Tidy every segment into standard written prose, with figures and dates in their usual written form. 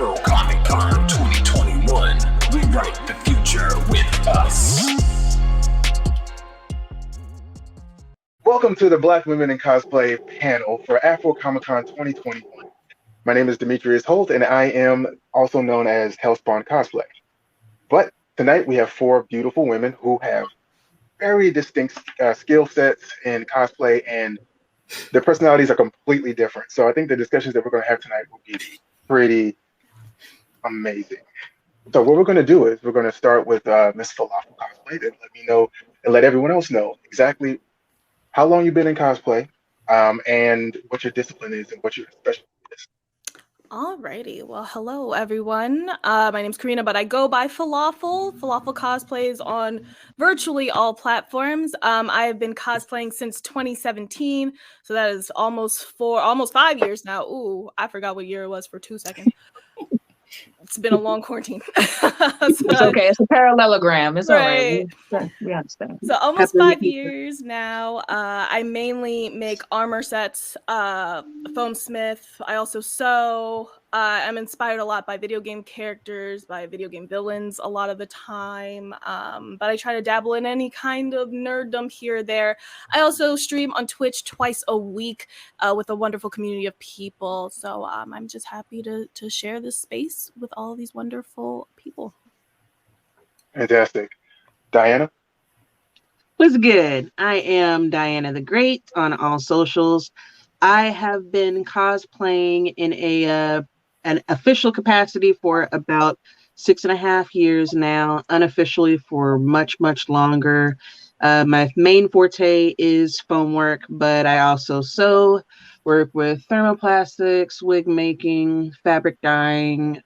Afro-Comic-Con 2021. Rewrite the future with us. Welcome to the Black Women in Cosplay panel for Afro-Comic-Con 2021. My name is Demetrius Holt, and I am also known as Hellspawn Cosplay. But tonight we have four beautiful women who have very distinct skill sets in cosplay, and their personalities are completely different. So I think the discussions that we're going to have tonight will be pretty amazing. So what we're going to do is we're going to start with Miss Phalafel Cosplay to let me know and let everyone else know exactly how long you've been in cosplay, and what your discipline is and what your specialty is. Alrighty, well, hello everyone. My name's Karena, but I go by Phalafel. Phalafel Cosplays on virtually all platforms. I have been cosplaying since 2017, so that is almost 5 years now. Ooh, I forgot what year it was for 2 seconds. It's been a long quarantine. It's okay. It's a parallelogram. It's right. All right. We understand. So almost 5 years now. I mainly make armor sets, foam smith. I also sew. I'm inspired a lot by video game characters, by video game villains a lot of the time. But I try to dabble in any kind of nerddom here or there. I also stream on Twitch twice a week with a wonderful community of people. So I'm just happy to share this space with all these wonderful people. Fantastic. Diana? What's good? I am Diana.The.Great on all socials. I have been cosplaying in an official capacity for about 6.5 years now, unofficially for much, much longer. My main forte is foam work, but I also sew, work with thermoplastics, wig making, fabric dyeing,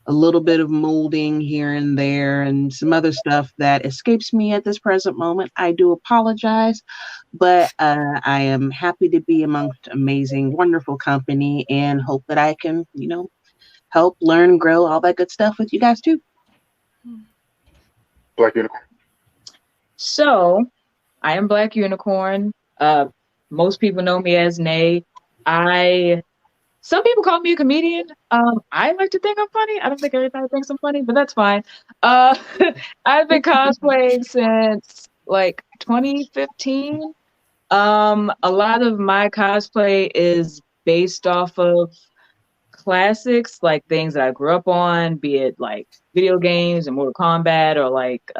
a little bit of molding here and there, and some other stuff that escapes me at this present moment. I do apologize, but I am happy to be amongst amazing, wonderful company and hope that I can, help learn, grow, all that good stuff with you guys too. Black Unicorn. So, I am Black Unicorn. Most people know me as Nay. Some people call me a comedian. I like to think I'm funny. I don't think everybody thinks I'm funny, but that's fine. I've been cosplaying since like 2015. A lot of my cosplay is based off of classics, like things that I grew up on, be it like video games and Mortal Kombat, or like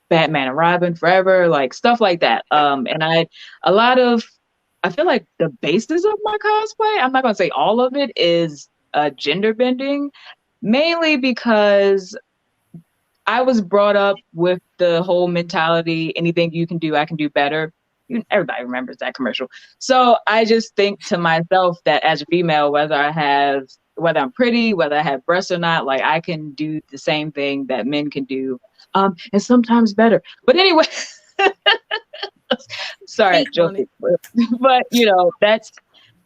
Batman and Robin Forever, like stuff like that. I feel like the basis of my cosplay, I'm not going to say all of it, is gender bending, mainly because I was brought up with the whole mentality, anything you can do, I can do better. Everybody remembers that commercial. So I just think to myself that as a female, whether I'm pretty, whether I have breasts or not, like I can do the same thing that men can do, and sometimes better. But anyway... Sorry, joking. But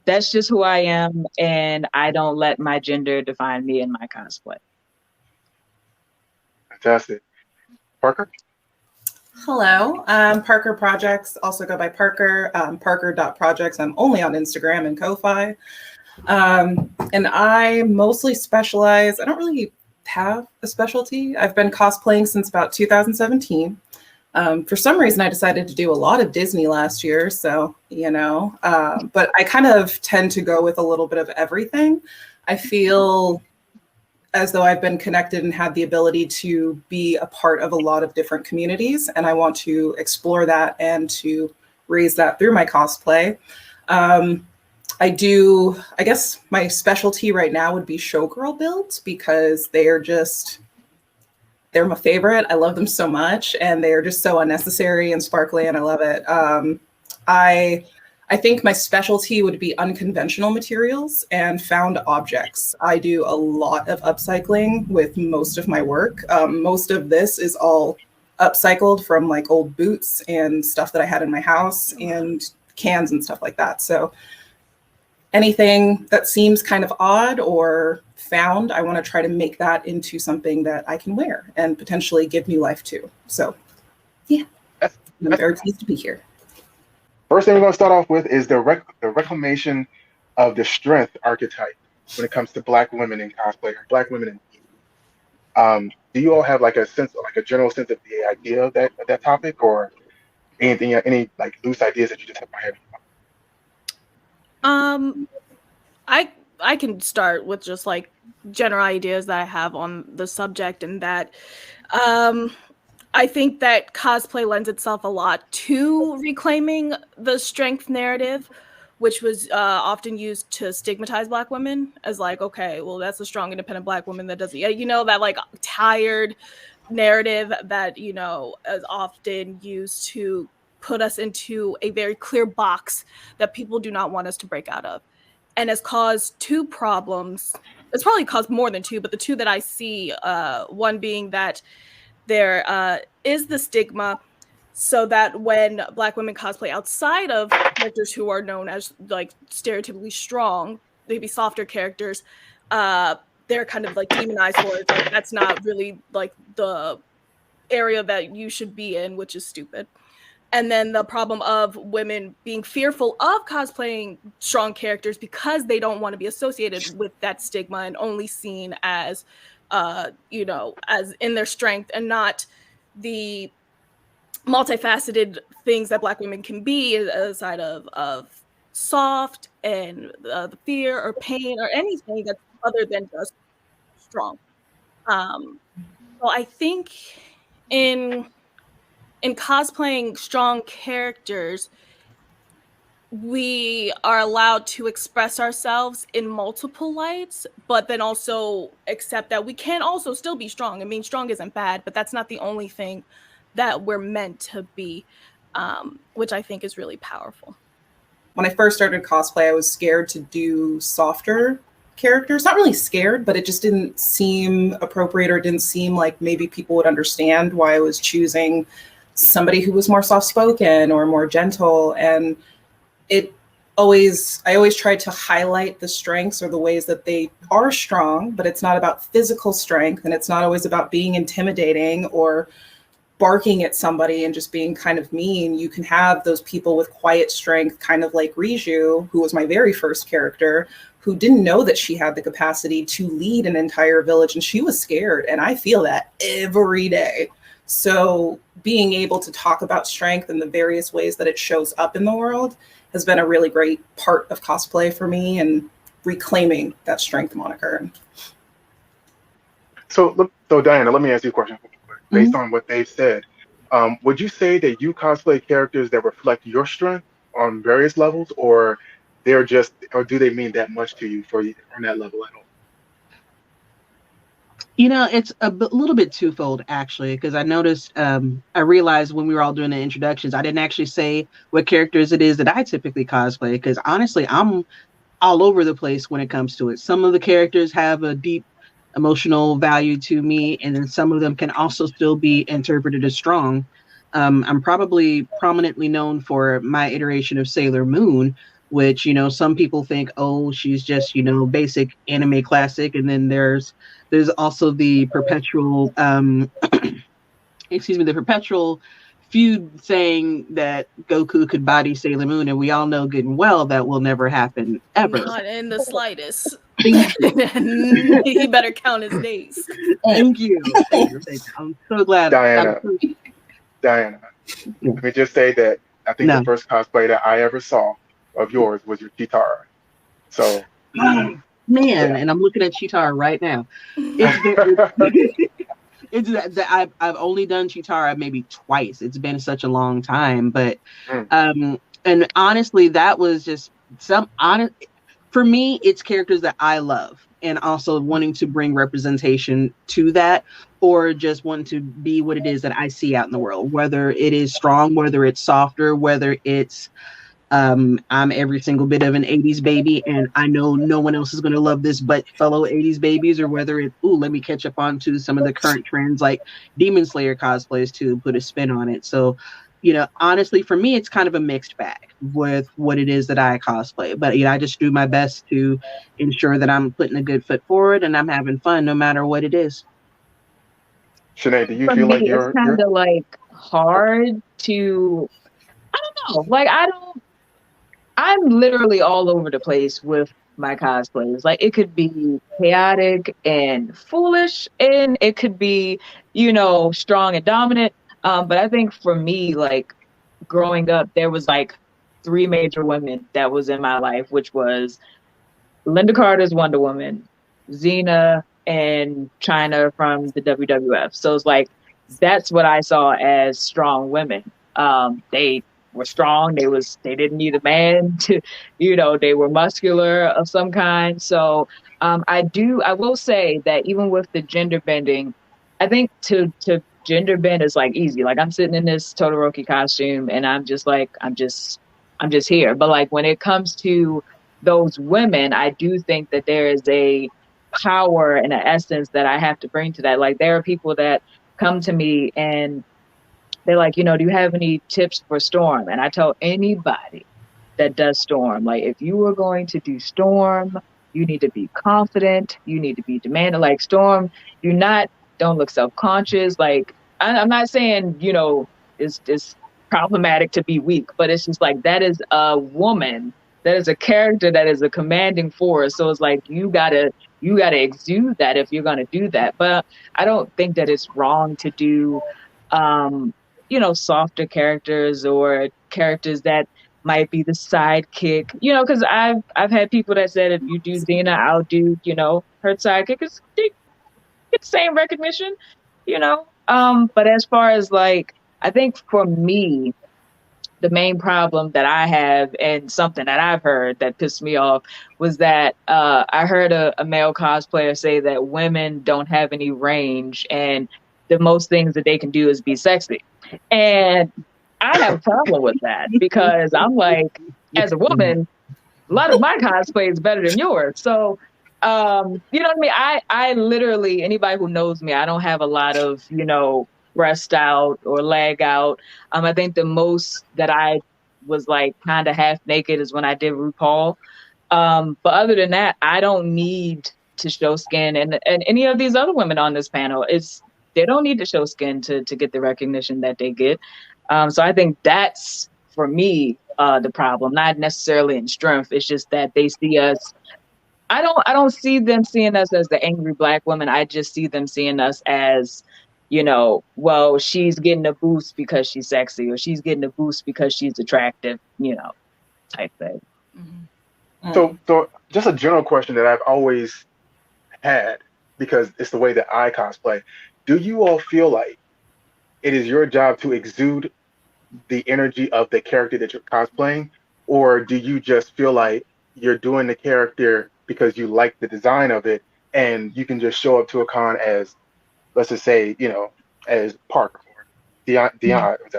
that's just who I am, and I don't let my gender define me in my cosplay. Fantastic. Parker? Hello, I'm Parker.Projects, also go by Parker, Parker.Projects. I'm only on Instagram and Ko-Fi. And I mostly specialize, I don't really have a specialty. I've been cosplaying since about 2017. For some reason, I decided to do a lot of Disney last year, so, but I kind of tend to go with a little bit of everything. I feel as though I've been connected and had the ability to be a part of a lot of different communities, and I want to explore that and to raise that through my cosplay. I guess my specialty right now would be showgirl builds, because they're my favorite. I love them so much, and they're just so unnecessary and sparkly, and I love it. I think my specialty would be unconventional materials and found objects. I do a lot of upcycling with most of my work. Most of this is all upcycled from like old boots and stuff that I had in my house and cans and stuff like that. So anything that seems kind of odd or found, I want to try to make that into something that I can wear and potentially give new life to. So yeah, I'm very pleased to be here. First thing we're going to start off with is the reclamation of the strength archetype. when it comes to Black women in cosplay or Black women in do you all have like a sense, like a general sense of the idea of that topic, or anything, any like loose ideas that you just have in your head? Um, I can start with just like general ideas that I have on the subject, and that um, I think that cosplay lends itself a lot to reclaiming the strength narrative, which was often used to stigmatize Black women as like, okay, well, that's a strong, independent Black woman that doesn't, you know, that like tired narrative that, you know, is often used to put us into a very clear box that people do not want us to break out of, and has caused two problems. It's probably caused more than two, but the two that I see, one being that there is the stigma, so that when Black women cosplay outside of characters who are known as like stereotypically strong, maybe softer characters, they're kind of like demonized for it. It's like that's not really like the area that you should be in, which is stupid. And then the problem of women being fearful of cosplaying strong characters because they don't want to be associated with that stigma and only seen as you know, as in their strength, and not the multifaceted things that Black women can be, aside of soft and the fear or pain or anything that's other than just strong. So I think in cosplaying strong characters, we are allowed to express ourselves in multiple lights, but then also accept that we can also still be strong. I mean, strong isn't bad, but that's not the only thing that we're meant to be, which I think is really powerful. When I first started cosplay, I was scared to do softer characters. Not really scared, but it just didn't seem appropriate, or didn't seem like maybe people would understand why I was choosing somebody who was more soft-spoken or more gentle. And I always tried to highlight the strengths or the ways that they are strong, but it's not about physical strength, and it's not always about being intimidating or barking at somebody and just being kind of mean. You can have those people with quiet strength, kind of like Riju, who was my very first character, who didn't know that she had the capacity to lead an entire village, and she was scared. And I feel that every day. So being able to talk about strength and the various ways that it shows up in the world has been a really great part of cosplay for me, and reclaiming that strength moniker. So Diana, let me ask you a question. Based on what they've said, would you say that you cosplay characters that reflect your strength on various levels, or or do they mean that much to you on that level at all? You know, it's a little bit twofold, actually, because I noticed, I realized when we were all doing the introductions, I didn't actually say what characters it is that I typically cosplay, because honestly, I'm all over the place when it comes to it. Some of the characters have a deep emotional value to me, and then some of them can also still be interpreted as strong. I'm probably prominently known for my iteration of Sailor Moon, which, you know, some people think, oh, she's just, you know, basic anime classic. And then there's also the perpetual, the perpetual feud saying that Goku could body Sailor Moon. And we all know good and well that will never happen ever. Not in the slightest. He better count his days. Thank you. I'm so glad. Diana, let me just say that I think the first cosplay that I ever saw of yours was your Chitara. So, man, yeah. And I'm looking at Chitara right now. I've only done Chitara maybe twice. It's been such a long time, but and honestly, that was just for me, it's characters that I love, and also wanting to bring representation to that, or just want to be what it is that I see out in the world, whether it is strong, whether it's softer, whether it's I'm every single bit of an 80s baby, and I know no one else is going to love this but fellow 80s babies, or whether it's, let me catch up on to some of the current trends like Demon Slayer cosplays to put a spin on it. So, you know, honestly, for me, it's kind of a mixed bag with what it is that I cosplay. But, you know, I just do my best to ensure that I'm putting a good foot forward and I'm having fun no matter what it is. Shanae, do you feel like it's kind of like hard to, I don't know, like I I'm literally all over the place with my cosplays. Like it could be chaotic and foolish, and it could be, strong and dominant. But I think for me, like growing up, there was like three major women that was in my life, which was Linda Carter's Wonder Woman, Xena, and China from the WWF. So it's like that's what I saw as strong women. They were strong. They didn't need a man to, they were muscular of some kind. So I will say that even with the gender bending, I think to gender bend is like easy. Like I'm sitting in this Todoroki costume and I'm just like, I'm just here. But like when it comes to those women, I do think that there is a power and an essence that I have to bring to that. Like there are people that come to me and they're like, do you have any tips for Storm? And I tell anybody that does Storm, like if you are going to do Storm, you need to be confident, you need to be demanding. Like Storm, don't look self-conscious. Like I'm not saying, it's problematic to be weak, but it's just like that is a woman, that is a character, that is a commanding force. So it's like you gotta exude that if you're gonna do that. But I don't think that it's wrong to do softer characters or characters that might be the sidekick, because I've had people that said if you do Xena, I'll do, her sidekick. It's the same recognition, but as far as like, I think for me, the main problem that I have and something that I've heard that pissed me off was that I heard a male cosplayer say that women don't have any range and the most things that they can do is be sexy. And I have a problem with that because I'm like, as a woman, a lot of my cosplay is better than yours. So, you know what I mean? I literally, anybody who knows me, I don't have a lot of, breast out or leg out. I think the most that I was like kind of half naked is when I did RuPaul. But other than that, I don't need to show skin. And any of these other women on this panel, they don't need to show skin to get the recognition that they get. So I think that's, for me, the problem, not necessarily in strength. It's just that they see us. I don't see them seeing us as the angry Black woman. I just see them seeing us as, well, she's getting a boost because she's sexy, or she's getting a boost because she's attractive, type thing. Mm-hmm. So just a general question that I've always had, because it's the way that I cosplay. Do you all feel like it is your job to exude the energy of the character that you're cosplaying, or do you just feel like you're doing the character because you like the design of it and you can just show up to a con as, let's just say, as Parker or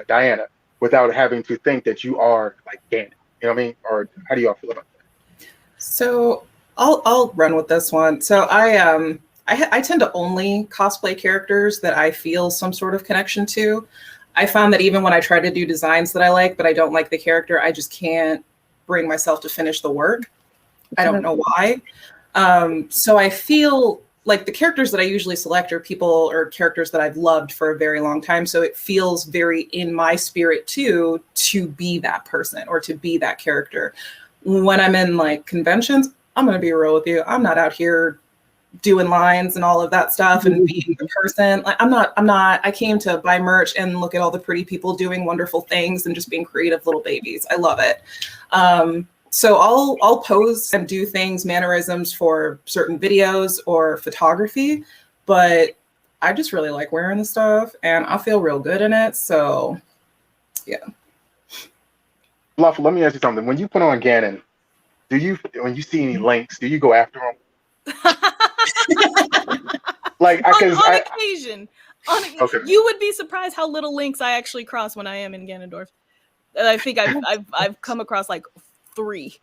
Diana, without having to think that you are like Ganon? You know what I mean? Or how do y'all feel about that? So I'll run with this one. So I tend to only cosplay characters that I feel some sort of connection to. I found that even when I try to do designs that I like, but I don't like the character, I just can't bring myself to finish the work. I don't know why. So I feel like the characters that I usually select are people or characters that I've loved for a very long time. So it feels very in my spirit too, to be that person or to be that character. When I'm in like conventions, I'm going to be real with you. I'm not out here doing lines and all of that stuff and being the person. Like I'm not, I came to buy merch and look at all the pretty people doing wonderful things and just being creative little babies. I love it. So I'll pose and do things, mannerisms for certain videos or photography, but I just really like wearing the stuff and I feel real good in it. So yeah. Phalafel, let me ask you something. When you put on Ganon, when you see any links, do you go after them? Like, on occasion. Okay. You would be surprised how little links I actually cross when I am in Ganondorf. I think I've come across like 3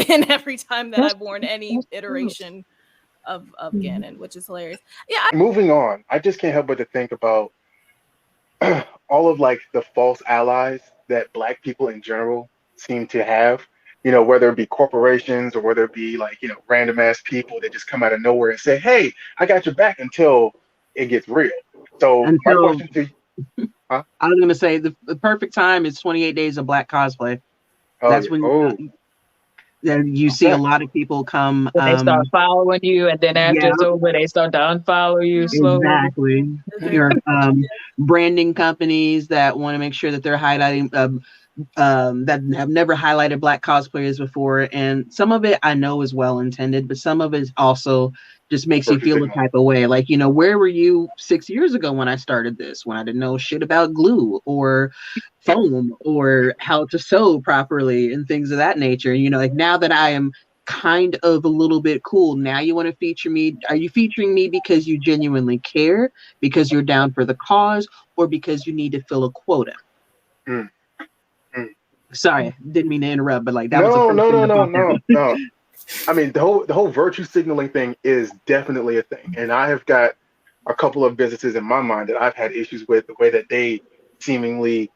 in every time that I've worn any iteration of Ganon, which is hilarious. Yeah. Moving on, I just can't help but to think about all of like the false allies that Black people in general seem to have. Whether it be corporations or whether it be like, random ass people that just come out of nowhere and say, hey, I got your back, until it gets real. So my question to you, huh? I was going to say the perfect time is 28 days of Black cosplay. That's when And you see a lot of people come. Then they start following you, and then after Yeah, it's over, they start to unfollow you slowly. exactly. Your branding companies that want to make sure that they're highlighting that have never highlighted Black cosplayers before, and some of it I know is well intended, but some of it also just makes you feel a type of way. Like, where were you 6 years ago when I started this, when I didn't know shit about glue or foam or how to sew properly and things of that nature? Like, now that I am kind of a little bit cool, now you want to feature me. Are you featuring me because you genuinely care, because you're down for the cause, or because you need to fill a quota? Sorry, didn't mean to interrupt, but like that was no. I mean, the whole virtue signaling thing is definitely a thing, and I have got a couple of businesses in my mind that I've had issues with the way that they seemingly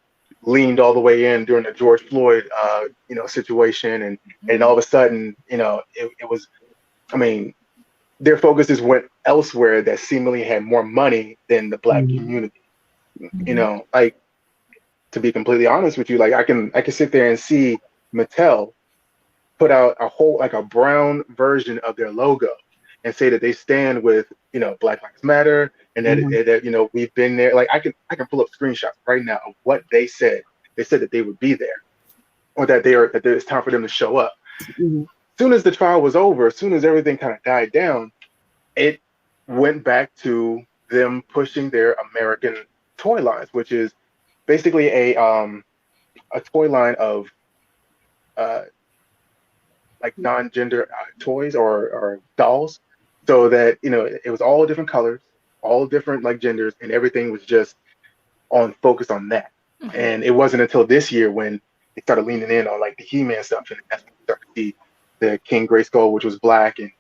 leaned all the way in during the George Floyd, situation, and all of a sudden, it was. I mean, their focuses went elsewhere that seemingly had more money than the Black community. Like, to be completely honest with you, like I can sit there and see Mattel put out a brown version of their logo and say that they stand with Black Lives Matter, and that we've been there. Like I can pull up screenshots right now of what they said. They said that they would be there, or that it's time for them to show up. As soon as the trial was over, as soon as everything kind of died down, it went back to them pushing their American toy lines, which is basically a toy line of like non-gender toys or dolls, so that it was all different colors, all different like genders, and everything was just focused on that. And it wasn't until this year when they started leaning in on like the He-Man stuff, and that's when we started to see the King Grayskull, which was black, and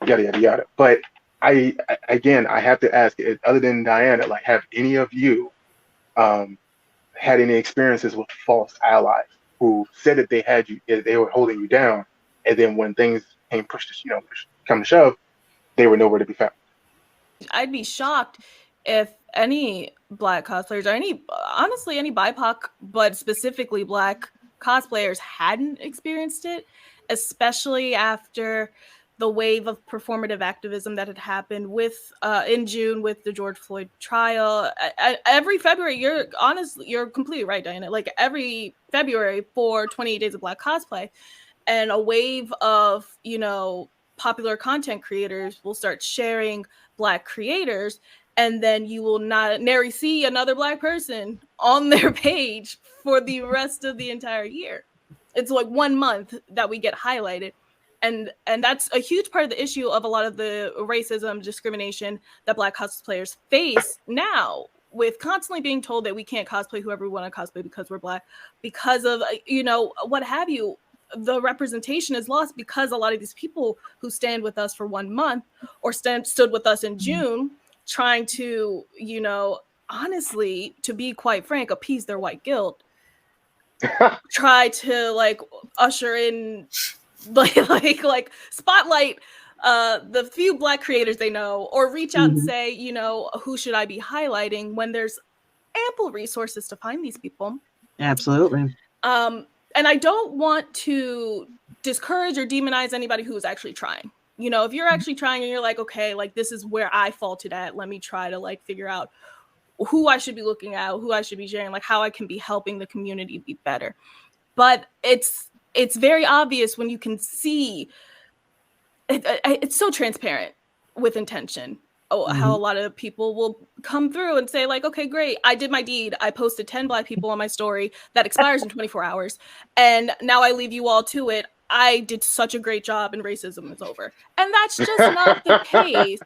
yada yada yada. But I have to ask, other than Diana, like, have any of you had any experiences with false allies who said that they were holding you down, and then when things came come to shove, they were nowhere to be found? I'd be shocked if any Black cosplayers, or honestly any BIPOC, but specifically Black cosplayers, hadn't experienced it, especially after the wave of performative activism that had happened in June with the George Floyd trial. Every February, you're completely right, Diana. Like every February for 28 Days of Black Cosplay, and a wave of popular content creators will start sharing Black creators, and then you will not nary see another Black person on their page for the rest of the entire year. It's like 1 month that we get highlighted. And that's a huge part of the issue of a lot of the racism, discrimination that Black cosplayers face now, with constantly being told that we can't cosplay whoever we want to cosplay because we're Black, because of, what have you. The representation is lost because a lot of these people who stand with us for 1 month, or stood with us in June, trying to, honestly, to be quite frank, appease their white guilt, try to like usher in like spotlight the few Black creators they know, or reach out and say, who should I be highlighting, when there's ample resources to find these people. Absolutely. And I don't want to discourage or demonize anybody who's actually trying. If you're actually trying and you're like, okay, like this is where I faulted at, let me try to like figure out who I should be looking at, who I should be sharing, like how I can be helping the community be better. But it's very obvious when you can see it's so transparent with intention. How a lot of people will come through and say like, okay, great, I did my deed. I posted 10 Black people on my story that expires in 24 hours. And now I leave you all to it. I did such a great job and racism is over. And that's just not the case.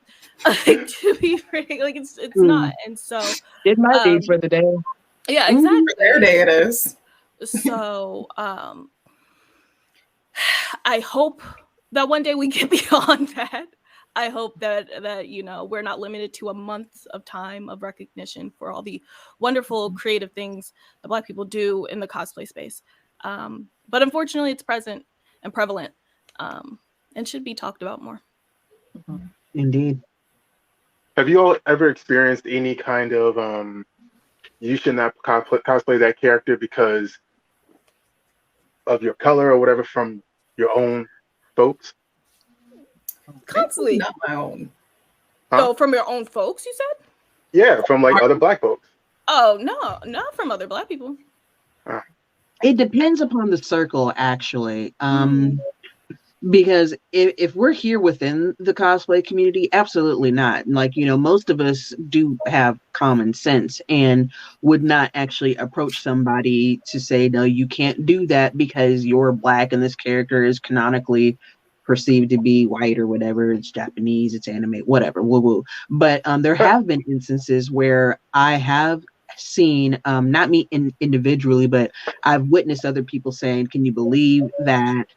Like, to be frank, like it's not. And so Did my deed for the day. Yeah, exactly. Their day it is. So I hope that one day we get beyond that. I hope that we're not limited to a month of time of recognition for all the wonderful creative things that Black people do in the cosplay space. But unfortunately, it's present and prevalent, and should be talked about more. Indeed. Have you all ever experienced any kind of you should not cosplay that character because of your color or whatever from your own folks? Constantly. Not my own. Huh? Oh, from your own folks, you said? Yeah, from like other Black folks. Oh, no, not from other Black people. It depends upon the circle, actually. Hmm. Because if we're here within the cosplay community, absolutely not. Like, most of us do have common sense and would not actually approach somebody to say, no, you can't do that because you're Black and this character is canonically perceived to be white or whatever. It's Japanese, it's anime, whatever, woo woo. But there have been instances where I have seen, not me individually, but I've witnessed other people saying, can you believe that?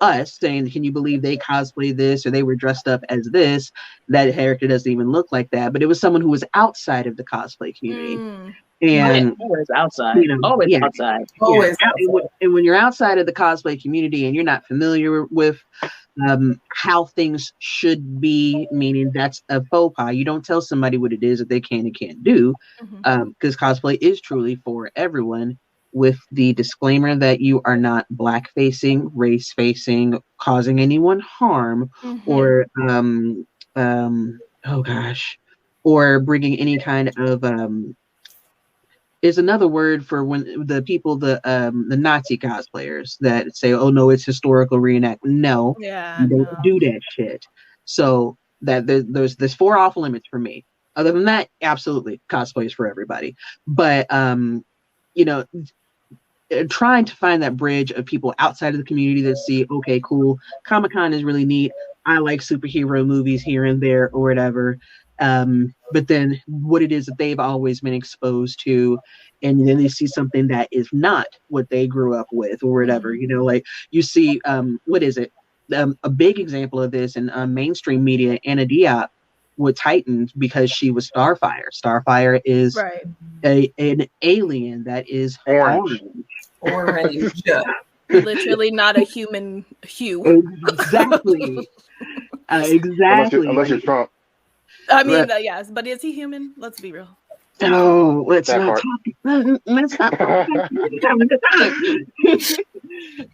Us saying, can you believe they cosplay this or they were dressed up as this? That character doesn't even look like that. But it was someone who was outside of the cosplay community. Mm. And, Always outside. Always yeah. outside. Always. And when you're outside of the cosplay community and you're not familiar with how things should be, meaning that's a faux pas. You don't tell somebody what it is that they can and can't do, because cosplay is truly for everyone, with the disclaimer that you are not Black facing, race facing, causing anyone harm, or oh gosh, or bringing any kind of is another word for when the people, the Nazi cosplayers that say, oh no, it's historical reenactment. No, Yeah, you don't do that shit. So that there's 4 off limits for me. Other than that, absolutely, cosplay is for everybody. But trying to find that bridge of people outside of the community that see, okay, cool, Comic-Con is really neat. I like superhero movies here and there or whatever. But then what it is that they've always been exposed to, and then they see something that is not what they grew up with or whatever, like you see, what is it? A big example of this in mainstream media, Anna Diop with Titans because she was Starfire. Starfire is right. an alien that is orange. Orange. Literally not a human hue. Exactly. Exactly. Unless you're Trump. I mean, yes, but is he human? Let's be real. No, let's That not part. talk. Let's not talk.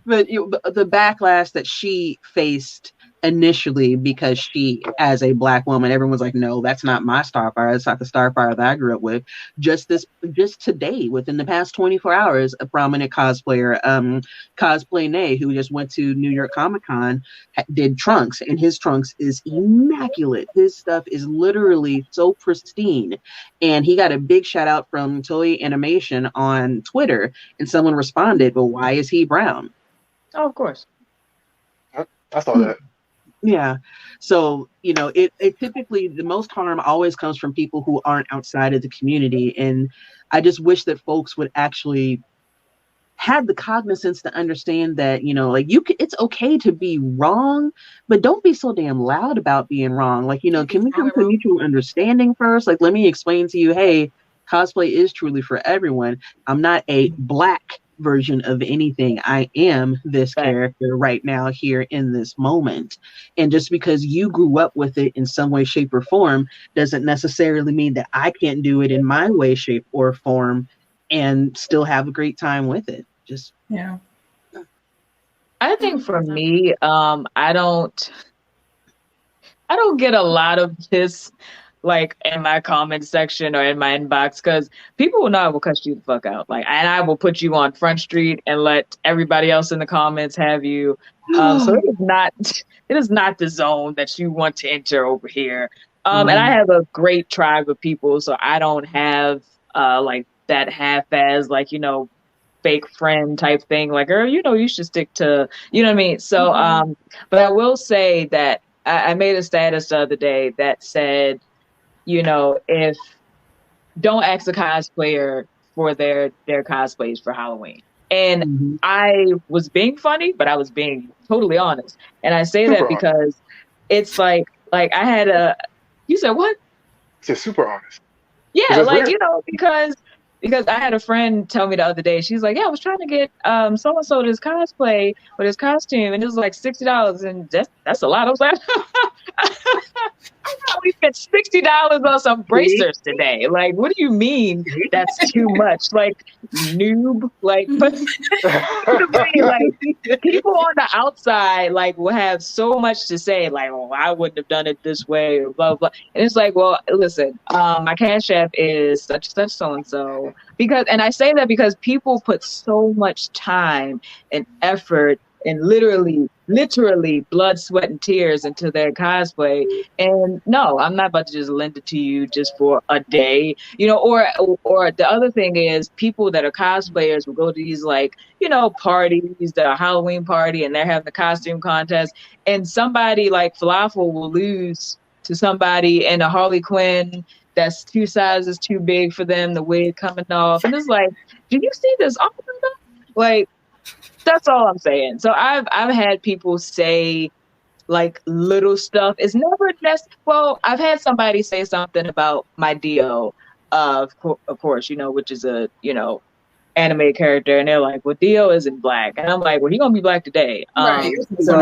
But the backlash that she faced initially, because she, as a Black woman, everyone's like, no, that's not my Starfire. That's not the Starfire that I grew up with. Just today, within the past 24 hours, a prominent cosplayer, Cosplay Nay, who just went to New York Comic-Con, did trunks, and his trunks is immaculate. His stuff is literally so pristine. And he got a big shout out from Toei Animation on Twitter, and someone responded, well, why is he brown? Oh, of course. I saw that. Yeah. So, it typically, the most harm always comes from people who aren't outside of the community. And I just wish that folks would actually have the cognizance to understand that, it's okay to be wrong, but don't be so damn loud about being wrong. Like, can we come to a mutual understanding first? Like, let me explain to you, hey, cosplay is truly for everyone. I'm not a Black version of anything. I am this character right now here in this moment. And just because you grew up with it in some way, shape, or form doesn't necessarily mean that I can't do it in my way, shape, or form and still have a great time with it. Just I think for me, I don't get a lot of this like in my comment section or in my inbox, because people will know I will cuss you the fuck out. Like, and I will put you on Front Street and let everybody else in the comments have you. So it is not the zone that you want to enter over here. And I have a great tribe of people, so I don't have like that half-ass, like, fake friend type thing. Like, girl, you should stick to, you know what I mean? So, but I will say that I made a status the other day that said, if don't ask a cosplayer for their cosplays for Halloween. And I was being funny, but I was being totally honest. And I say Super that because it's like I had you said what? Just super honest. Yeah, like, because I had a friend tell me the other day, she's like, yeah, I was trying to get so-and-so this cosplay with his costume, and it was like $60, and that's a lot. I was like, I got only spent $60 on some bracers today. Like, what do you mean that's too much? Like, noob. Like, but to me, like, people on the outside, like, will have so much to say, like, oh, I wouldn't have done it this way, or blah, blah. And it's like, well, listen, my Cash App is such so-and-so. Because, and I say that because people put so much time and effort and literally blood, sweat, and tears into their cosplay. And no, I'm not about to just lend it to you just for a day, you know, or the other thing is people that are cosplayers will go to these, like, you know, parties, the Halloween party, and they're having the costume contest, and somebody like Phalafel will lose to somebody in a Harley Quinn that's 2 sizes too big for them, the wig coming off. And it's like, do you see this often? Like, that's all I'm saying. So I've had people say like little stuff. It's never necessary. Well, I've had somebody say something about my Dio, of course, you know, which is a, you know, anime character, and they're like, well, Dio isn't black. And I'm like, well, he's gonna be black today. Right. So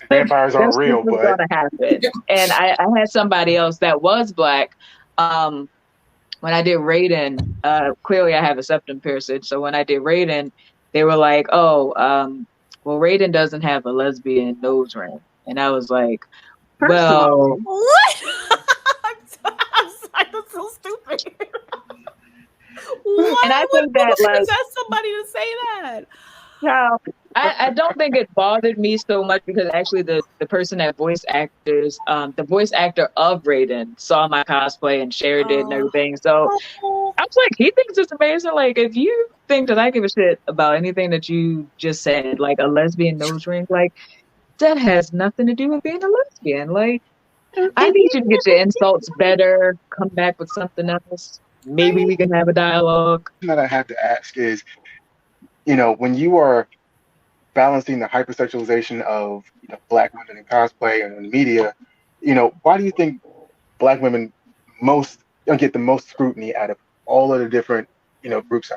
Vampires aren't that's real, what's but gonna happen. And I had somebody else that was black. When I did Raiden, clearly I have a septum piercing. So when I did Raiden, they were like, oh, well, Raiden doesn't have a lesbian nose ring. And I was like, well, what? I'm sorry, that's so stupid. Why and I think that, like, possess somebody to say that? yeah, I don't think it bothered me so much because actually the person that the voice actor of Raiden saw my cosplay and shared it and everything. So I was like, he thinks it's amazing. Like, if you think that I give a shit about anything that you just said, like a lesbian nose ring, like, that has nothing to do with being a lesbian. Like, I need you to get your insults better, come back with something else. Maybe we can have a dialogue. that I have to ask is, you know, when you are balancing the hypersexualization of, you know, Black women in cosplay and in the media, you know, why do you think Black women get the most scrutiny out of all of the different, you know, groups?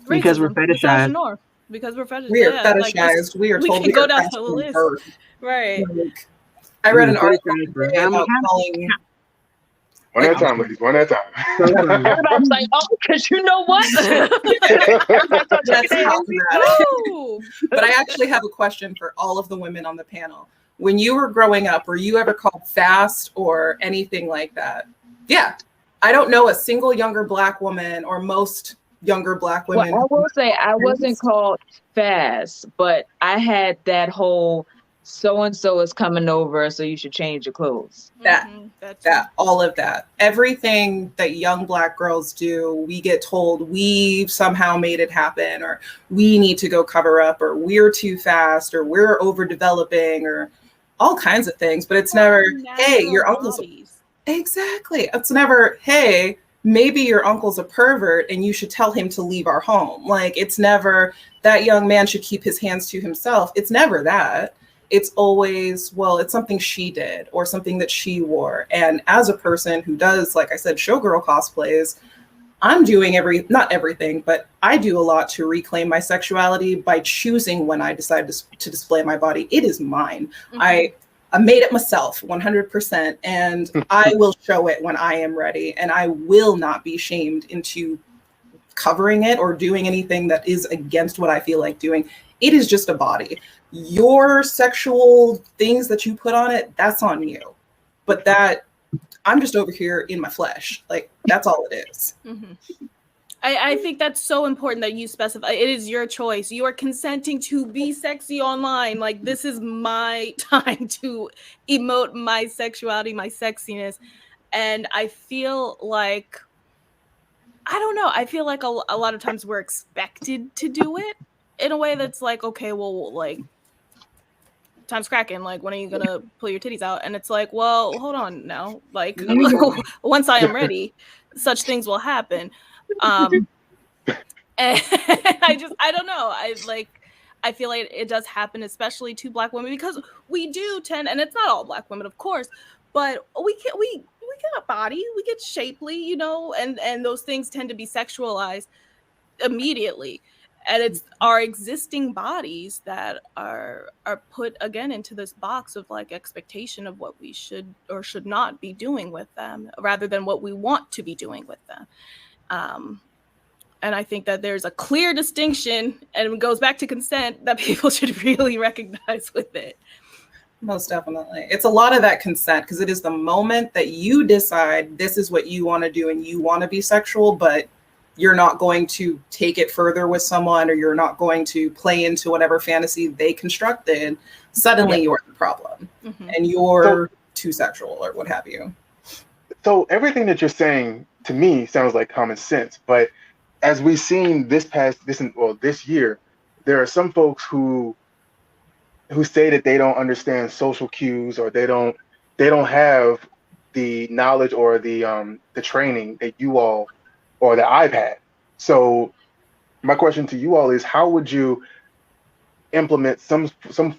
Because we're fetishized. Because we're fetishized. We are Yeah, fetishized. We are we told can we go are down to the list. first. Right. Like, I read an article today about calling. One at a time, ladies. One at a time. Everybody's like, oh, because you know what? That's problematic. No. But I actually have a question for all of the women on the panel. When you were growing up, were you ever called fast or anything like that? Yeah. I don't know a single younger Black woman, or most younger Black women. Well, I will say I wasn't called fast, but I had that whole so-and-so is coming over, so you should change your clothes. That, all of that. Everything that young Black girls do, we get told we somehow made it happen, or we need to go cover up, or we're too fast, or we're overdeveloping, or all kinds of things. But it's never, hey, your uncle's... Exactly. It's never, hey, maybe your uncle's a pervert and you should tell him to leave our home. Like, it's never, that young man should keep his hands to himself. It's never that. It's always, well, it's something she did or something that she wore. And as a person who does, like I said, showgirl cosplays, I'm doing not everything, but I do a lot to reclaim my sexuality by choosing when I decide to display my body. It is mine. I made it myself 100%, and I will show it when I am ready, and I will not be shamed into covering it or doing anything that is against what I feel like doing. It is just a body. Your sexual things that you put on it, that's on you. But that, I'm just over here in my flesh. Like, that's all it is. I think that's so important that you specify. It is your choice. You are consenting to be sexy online. Like, this is my time to emote my sexuality, my sexiness. And I feel like, I don't know. I feel like a lot of times we're expected to do it in a way that's like, okay, well, like, time's cracking. Like, when are you going to pull your titties out? And it's like, well, hold on now. Like, once I am ready, such things will happen. And I don't know. I feel like it does happen, especially to Black women, because we do tend, and it's not all Black women, of course, but we get a body, we get shapely, you know, and those things tend to be sexualized immediately. And it's our existing bodies that are put again into this box of like expectation of what we should or should not be doing with them, rather than what we want to be doing with them. And I think that there's a clear distinction, and it goes back to consent, that people should really recognize with it. Most definitely. It's a lot of that consent, because it is the moment that you decide this is what you want to do and you want to be sexual, but you're not going to take it further with someone, or you're not going to play into whatever fantasy they constructed. Suddenly you're the problem, and you're too sexual or what have you. So everything that you're saying to me sounds like common sense, but as we've seen this year, there are some folks who say that they don't understand social cues, or they don't have the knowledge or the training that you all or that I've had. So my question to you all is, how would you implement some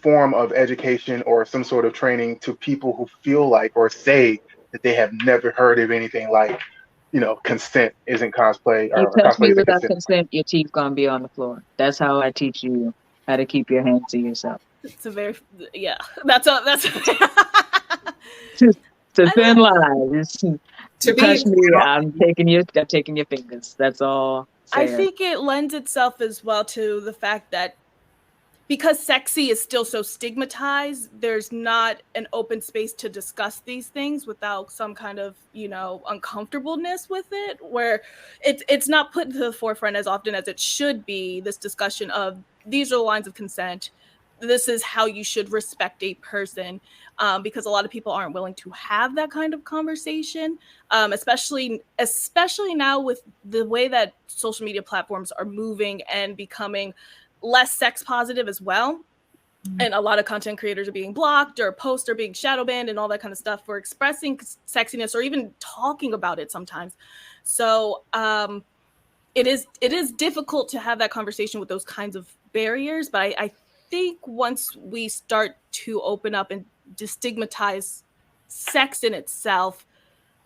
form of education or some sort of training to people who feel like or say that they have never heard of anything like, consent isn't cosplay, You or touch cosplay me isn't without consent? consent, your teeth gonna be on the floor. That's how I teach you how to keep your hands to yourself. It's a very, that's It's a thin line. To touch be me, I'm taking your fingers. That's all. I Fair. think it lends itself as well to the fact that because sexy is still so stigmatized, there's not an open space to discuss these things without some kind of, uncomfortableness with it, where it's not put to the forefront as often as it should be, this discussion of these are the lines of consent. This is how you should respect a person, because a lot of people aren't willing to have that kind of conversation, especially now with the way that social media platforms are moving and becoming less sex positive as well. And a lot of content creators are being blocked, or posts are being shadow banned and all that kind of stuff for expressing sexiness or even talking about it sometimes. So it is difficult to have that conversation with those kinds of barriers. But I think once we start to open up and destigmatize sex in itself,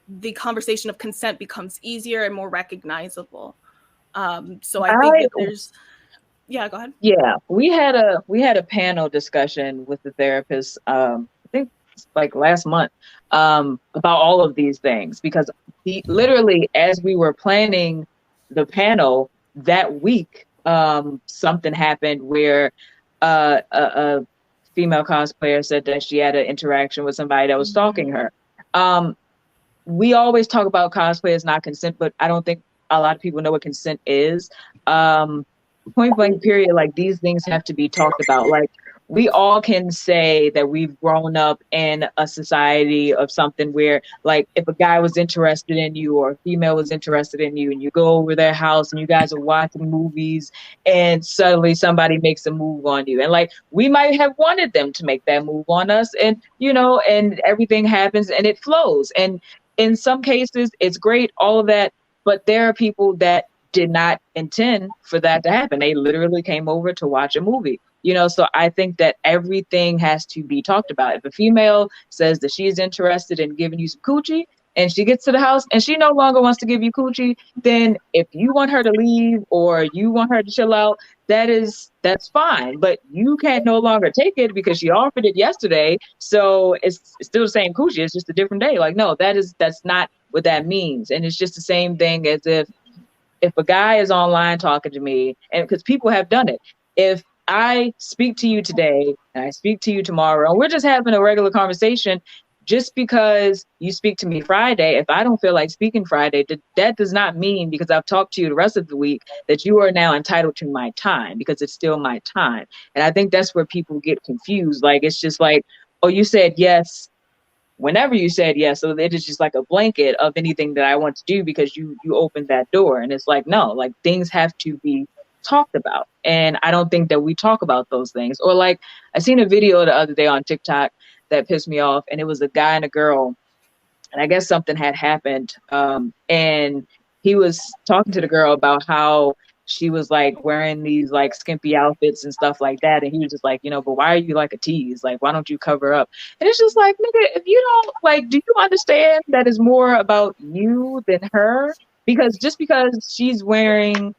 the conversation of consent becomes easier and more recognizable. So I think that there's... Yeah, go ahead. Yeah, we had a panel discussion with the therapist, I think like last month, about all of these things, because literally as we were planning the panel that week, something happened where a female cosplayer said that she had an interaction with somebody that was stalking her. We always talk about cosplay as not consent, but I don't think a lot of people know what consent is. Point blank period, like these things have to be talked about. Like we all can say that we've grown up in a society of something where, like, if a guy was interested in you or a female was interested in you and you go over their house and you guys are watching movies and suddenly somebody makes a move on you, and like we might have wanted them to make that move on us, and and everything happens and it flows, and in some cases it's great, all of that, but there are people that did not intend for that to happen. They literally came over to watch a movie, so I think that everything has to be talked about. If a female says that she's interested in giving you some coochie and she gets to the house and she no longer wants to give you coochie, then if you want her to leave or you want her to chill out, that's fine. But you can't no longer take it because she offered it yesterday. So it's still the same coochie. It's just a different day. Like, no, that's not what that means. And it's just the same thing as if a guy is online talking to me, and because people have done it, if I speak to you today and I speak to you tomorrow and we're just having a regular conversation, just because you speak to me Friday, if I don't feel like speaking Friday, that does not mean because I've talked to you the rest of the week that you are now entitled to my time, because it's still my time. And I think that's where people get confused. Like, it's just like, oh, you said yes whenever you said yes, so it is just like a blanket of anything that I want to do because you opened that door. And it's like, no, like things have to be talked about. And I don't think that we talk about those things. Or like, I seen a video the other day on TikTok that pissed me off, and it was a guy and a girl, and I guess something had happened. And he was talking to the girl about how she was like wearing these like skimpy outfits and stuff like that. And he was just like, but why are you like a tease? Like, why don't you cover up? And it's just like, nigga, if you don't like, do you understand that is more about you than her? Because just because she's wearing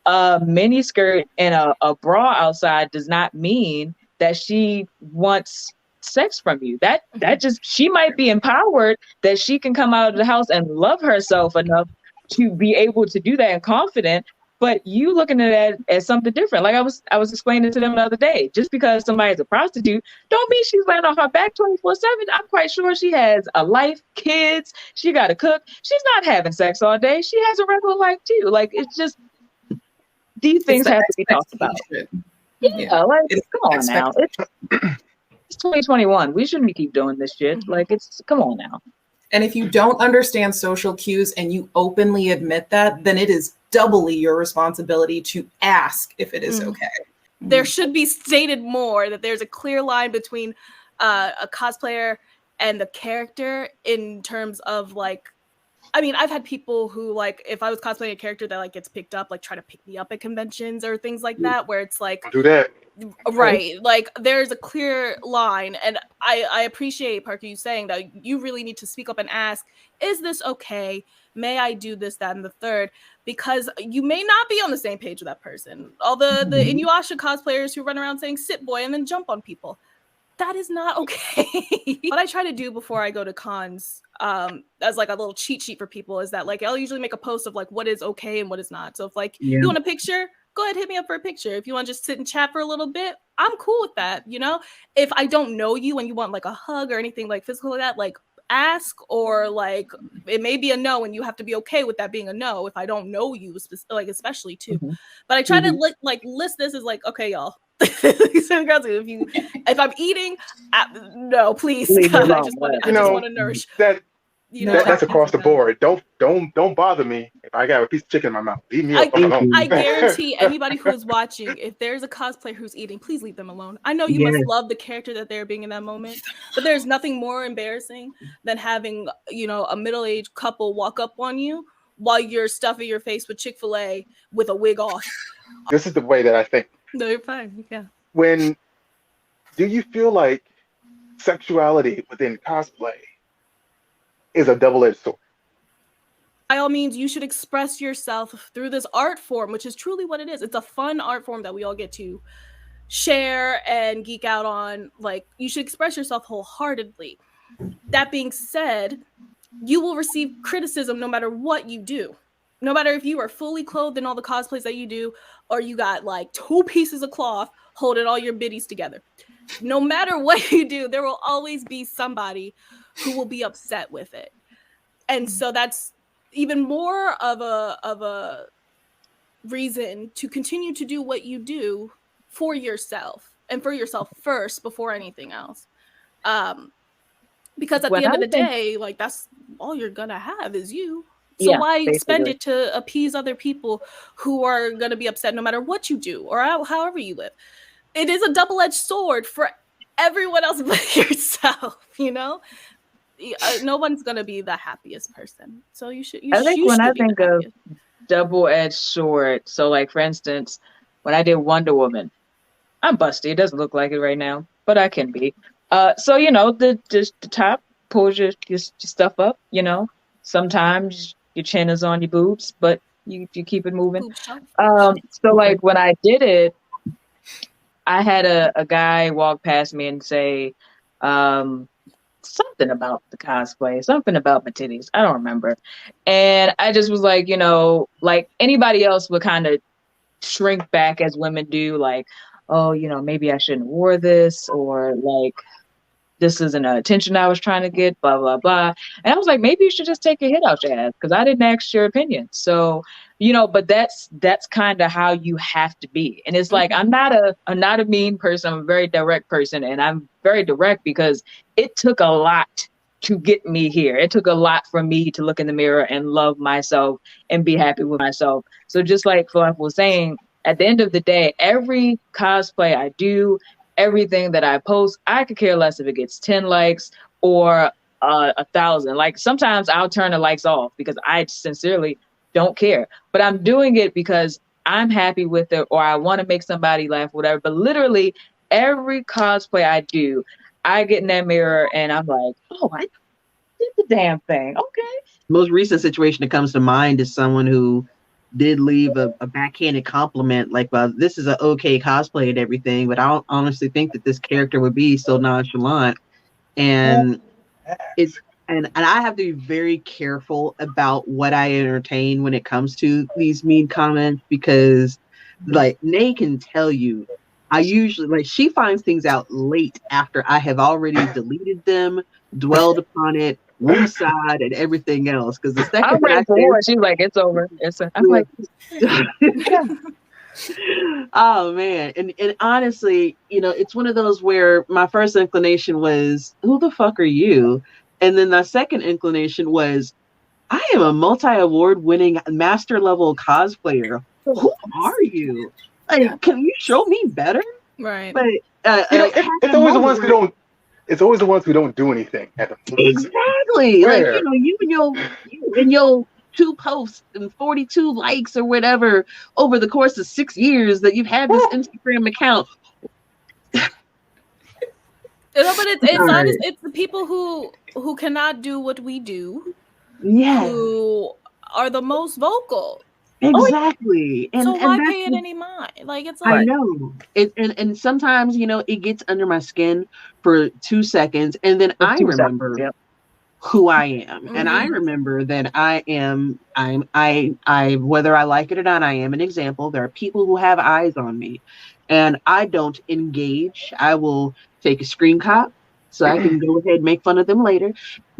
a mini skirt and a bra outside does not mean that she wants sex from you. That just, she might be empowered that she can come out of the house and love herself enough to be able to do that and confident. But you looking at that as something different. Like I was explaining to them the other day, just because somebody's a prostitute, don't mean she's laying on her back 24/7. I'm quite sure she has a life, kids, she got to cook. She's not having sex all day. She has a regular life too. Like, it's just, these things have to be talked about. Yeah, like, come on now. It's 2021. We shouldn't keep doing this shit. Like, come on now. And if you don't understand social cues and you openly admit that, then it is doubly your responsibility to ask if it is okay. There should be stated more that there's a clear line between a cosplayer and the character in terms of, like, I mean, I've had people who, like, if I was cosplaying a character that, like, gets picked up, like, try to pick me up at conventions or things like that, where it's like, Don't do that. Right. Like, there's a clear line. And I appreciate, Parker, you saying that you really need to speak up and ask, is this okay? May I do this, that, and the third? Because you may not be on the same page with that person. All the Inuyasha cosplayers who run around saying sit boy and then jump on people. That is not okay. What I try to do before I go to cons, as like a little cheat sheet for people, is that, like, I'll usually make a post of, like, what is okay and what is not. So if, like, you want a picture, go ahead, hit me up for a picture. If you want to just sit and chat for a little bit, I'm cool with that, you know? If I don't know you and you want, like, a hug or anything, like, physical like that, like, ask, or, like, it may be a no and you have to be okay with that being a no if I don't know you, like, especially too. But I try to, like, list this as, like, okay, y'all. If I'm eating, no, please. God, I just want to nourish. That's across the board. Don't bother me if I got a piece of chicken in my mouth. Leave me alone. I guarantee anybody who is watching, if there's a cosplayer who's eating, please leave them alone. I know you must love the character that they're being in that moment, but there's nothing more embarrassing than having, you know, a middle-aged couple walk up on you while you're stuffing your face with Chick-fil-A with a wig off. This is the way that I think. No, you're fine. Yeah. Do you feel like sexuality within cosplay is a double-edged sword? By all means, you should express yourself through this art form, which is truly what it is. It's a fun art form that we all get to share and geek out on. Like, you should express yourself wholeheartedly. That being said, you will receive criticism no matter what you do. No matter if you are fully clothed in all the cosplays that you do, or you got, like, 2 pieces of cloth holding all your biddies together. No matter what you do, there will always be somebody who will be upset with it. And so that's even more of a reason to continue to do what you do for yourself, and for yourself first before anything else. Because at the end of the day, like, that's all you're gonna have is you. So why spend it to appease other people who are going to be upset no matter what you do or however you live? It is a double-edged sword for everyone else but yourself, you know? No one's going to be the happiest person. So you should. I think when I think of double-edged sword, so, like, for instance, when I did Wonder Woman, I'm busty. It doesn't look like it right now, but I can be. So, you know, the top pulls your stuff up, you know? Sometimes your chin is on your boobs, but you keep it moving. So, like, when I did it, I had a guy walk past me and say something about the cosplay, something about my titties. I don't remember. And I just was like, you know, like, anybody else would kind of shrink back as women do, like, oh, you know, maybe I shouldn't have wore this, or, like, this isn't an attention I was trying to get, blah, blah, blah. And I was like, maybe you should just take your head out your ass, because I didn't ask your opinion. So, you know, but that's kind of how you have to be. And it's like, I'm not a mean person. I'm a very direct person. And I'm very direct because it took a lot to get me here. It took a lot for me to look in the mirror and love myself and be happy with myself. So just like Phalafel was saying, at the end of the day, every cosplay I do, everything that I post, I could care less if it gets 10 likes or 1,000. Like, sometimes I'll turn the likes off because I sincerely don't care. But I'm doing it because I'm happy with it, or I want to make somebody laugh, whatever. But literally every cosplay I do, I get in that mirror and I'm like, oh, I did the damn thing. Okay. Most recent situation that comes to mind is someone who did leave a backhanded compliment, like, well, this is an okay cosplay and everything, but I don't honestly think that this character would be so nonchalant. And it's and I have to be very careful about what I entertain when it comes to these mean comments, because like Nay can tell you, I usually, like, she finds things out late after I have already deleted them, dwelled upon it, woosah and everything else. Because the I second that I ran for say, her. She's like, it's over. I'm like, yeah. oh man. And honestly, it's one of those where my first inclination was, who the fuck are you? And then the second inclination was, I am a multi-award winning master level cosplayer. Who are you? Like, can you show me better? Right. But it's always the ones who don't. It's always the ones who don't do anything at the moment. Exactly. Like, you and your 2 posts and 42 likes or whatever over the course of 6 years that you've had this Instagram account. No, but it's honest. It's the people who cannot do what we do. Yeah. Who are the most vocal. Exactly. So why pay it any mind? Like, it's like, I know. And sometimes, it gets under my skin for 2 seconds, and then I remember who I am. And I remember that I whether I like it or not, I am an example. There are people who have eyes on me, and I don't engage. I will take a screen cap so I can go ahead and make fun of them later,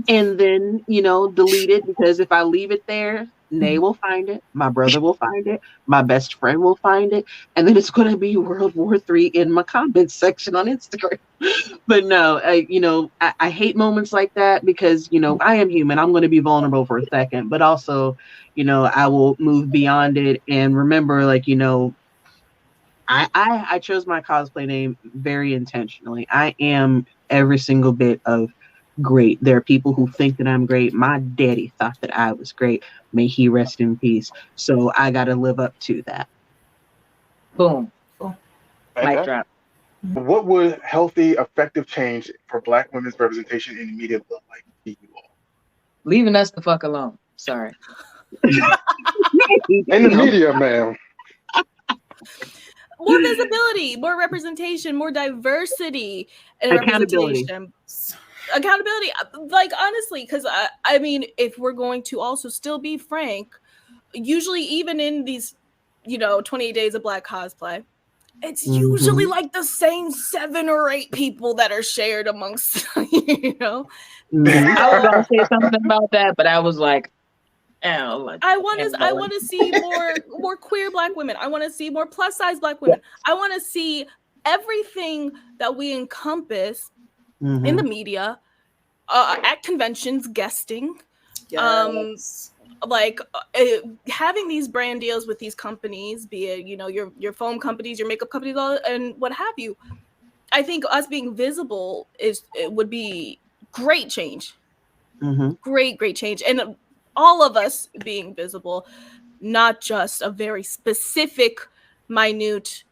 and then, delete it, because if I leave it there, Nay will find it, my brother will find it, my best friend will find it, and then it's going to be World War III in my comments section on Instagram. But no, I hate moments like that, because, I am human. I'm going to be vulnerable for a second, but also, I will move beyond it and remember, like, I chose my cosplay name very intentionally. I am every single bit of great. There are people who think that I'm great. My daddy thought that I was great. May he rest in peace. So I got to live up to that. Boom. Mic drop. What would healthy, effective change for Black women's representation in the media look like to you all? Leaving us the fuck alone. Sorry. In the media, ma'am. More visibility, more representation, more diversity, and representation. Accountability, like, honestly, because I mean, if we're going to also still be frank, usually even in these 28 days of Black cosplay, it's usually like the same 7 or 8 people that are shared amongst I was gonna say something about that, but I was like, I want to see more queer Black women. I want to see more plus size Black women. Yes. I want to see everything that we encompass in the media, at conventions, guesting, having these brand deals with these companies, be it your foam companies, your makeup companies, and what have you. I think us being visible would be great change, great change, and all of us being visible, not just a very specific, minute